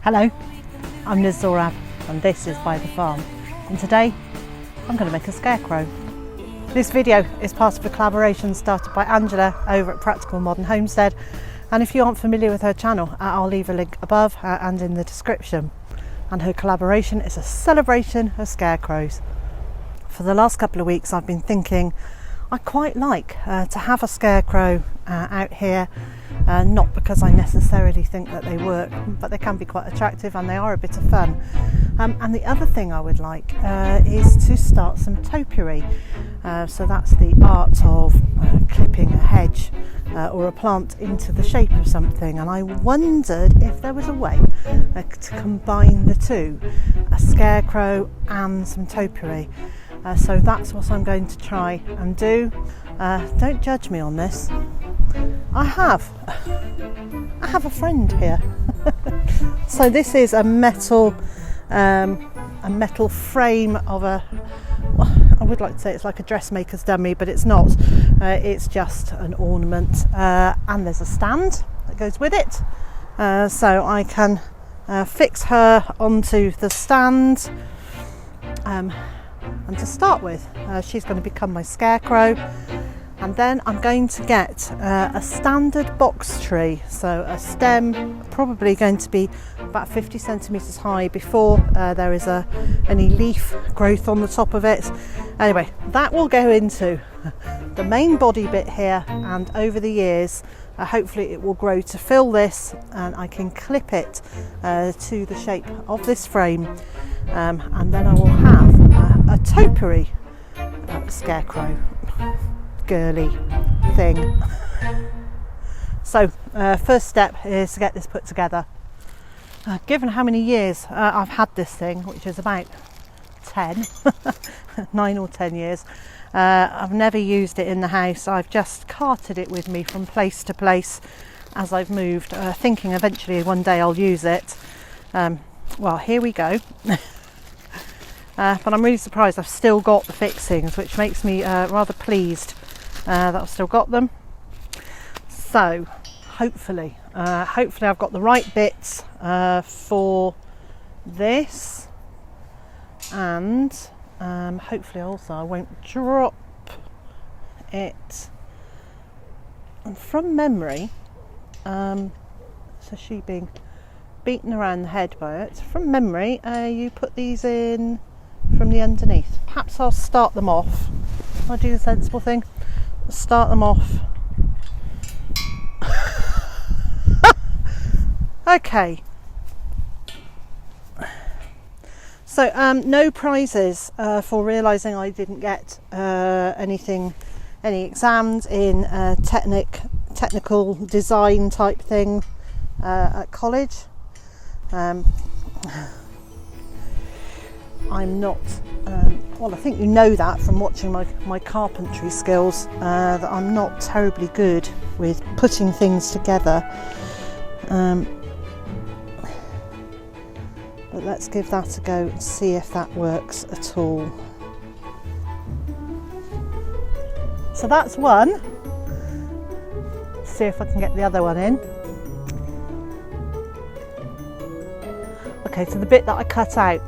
Hello, I'm Zorab and this is Byther Farm, and today I'm going to make a scarecrow. This video is part of a collaboration started by Angela over at Practical Modern Homestead, and if you aren't familiar with her channel, I'll leave a link above and in the description. And her collaboration is a celebration of scarecrows. For the last couple of weeks I've been thinking I quite like to have a scarecrow out here, not because I necessarily think that they work, but they can be quite attractive and they are a bit of fun. And the other thing I would like is to start some topiary. So that's the art of clipping a hedge or a plant into the shape of something, and I wondered if there was a way to combine the two, a scarecrow and some topiary. So that's what I'm going to try and do. Don't judge me on this. I have a friend here. So this is a metal frame of a, well, I would like to say it's like a dressmaker's dummy, but it's not. It's just an ornament, and there's a stand that goes with it, so I can fix her onto the stand. And to start with, she's going to become my scarecrow, and then I'm going to get a standard box tree, so a stem probably going to be about 50 centimetres high before there is any leaf growth on the top of it. Anyway, that will go into the main body bit here, and over the years hopefully it will grow to fill this, and I can clip it to the shape of this frame, and then I will have a topiary scarecrow girly thing. So first step is to get this put together. Given how many years I've had this thing, which is about 10 9 or 10 years, I've never used it in the house. I've just carted it with me from place to place as I've moved, thinking eventually one day I'll use it. Well, here we go. But I'm really surprised I've still got the fixings, which makes me rather pleased that I've still got them. So hopefully I've got the right bits for this, and hopefully also I won't drop it. And from memory, so she being beaten around the head by it, from memory you put these in from the underneath. Perhaps I'll start them off. I'll do the sensible thing. I'll start them off. Okay. So no prizes for realising I didn't get any exams in technical design type thing at college. I'm not, well, I think you know that from watching my carpentry skills, that I'm not terribly good with putting things together. But let's give that a go and see if that works at all. So that's one. Let's see if I can get the other one in. Okay, so the bit that I cut out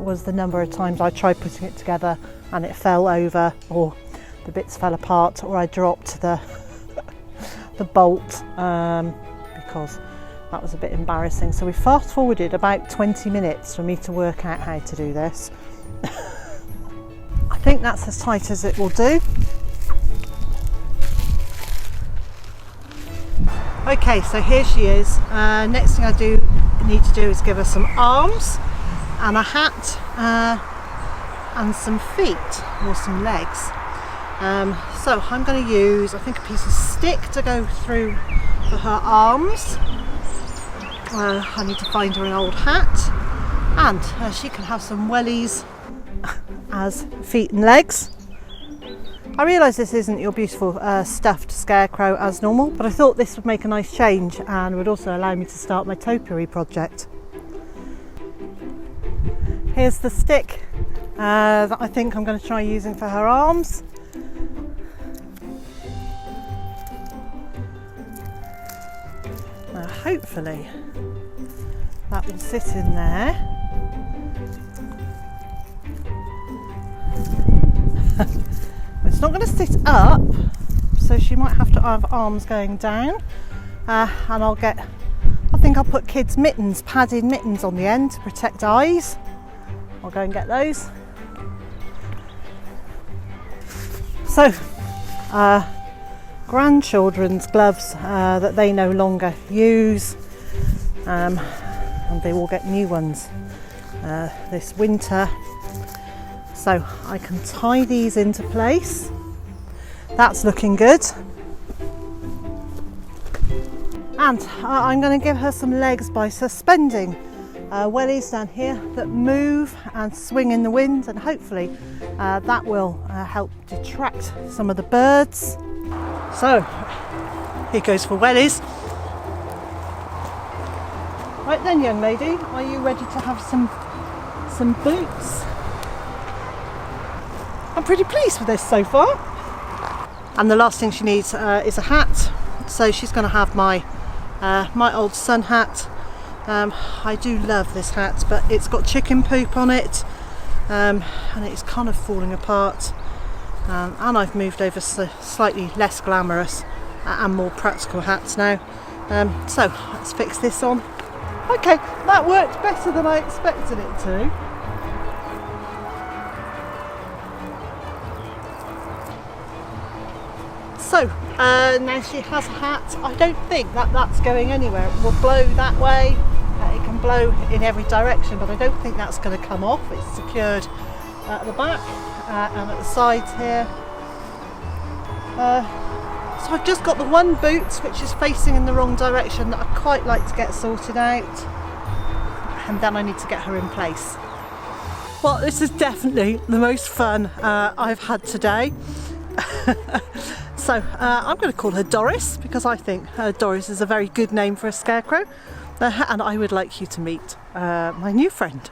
was the number of times I tried putting it together and it fell over, or the bits fell apart, or I dropped the bolt, because that was a bit embarrassing. So we fast forwarded about 20 minutes for me to work out how to do this. I think that's as tight as it will do. Okay, so here she is. Next thing I need to do is give her some arms and a hat and some feet, or some legs. So I'm going to use, I think, a piece of stick to go through for her arms. I need to find her an old hat, and she can have some wellies as feet and legs. I realise this isn't your beautiful stuffed scarecrow as normal, but I thought this would make a nice change and would also allow me to start my topiary project. Here's the stick that I think I'm going to try using for her arms. Now hopefully that will sit in there. It's not going to sit up, so she might have to have arms going down, and I think I'll put kids' mittens, padded mittens on the end to protect eyes. I'll go and get those. So, grandchildren's gloves that they no longer use, and they will get new ones this winter. So I can tie these into place. That's looking good. And I'm going to give her some legs by suspending wellies down here that move and swing in the wind, and hopefully that will help detract some of the birds. So here goes for wellies. Right then, young lady, are you ready to have some boots? I'm pretty pleased with this so far. And the last thing she needs is a hat. So she's going to have my old sun hat. I do love this hat, but it's got chicken poop on it, and it's kind of falling apart. And I've moved over to slightly less glamorous and more practical hats now. So let's fix this on. Okay, that worked better than I expected it to. So now she has a hat. I don't think that's going anywhere. It will blow that way. It can blow in every direction, but I don't think that's going to come off. It's secured at the back and at the sides here. So I've just got the one boot which is facing in the wrong direction that I'd quite like to get sorted out, and then I need to get her in place. Well, this is definitely the most fun I've had today. So I'm going to call her Doris, because I think Doris is a very good name for a scarecrow, and I would like you to meet my new friend,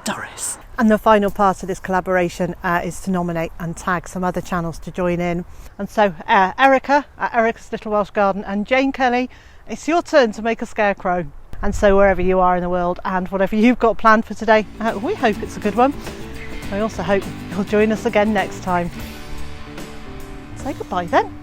Doris. And the final part of this collaboration is to nominate and tag some other channels to join in. And so Erica at Erica's Little Welsh Garden and Jane Kelly, it's your turn to make a scarecrow. And so wherever you are in the world and whatever you've got planned for today, we hope it's a good one. I also hope you'll join us again next time. Say goodbye then.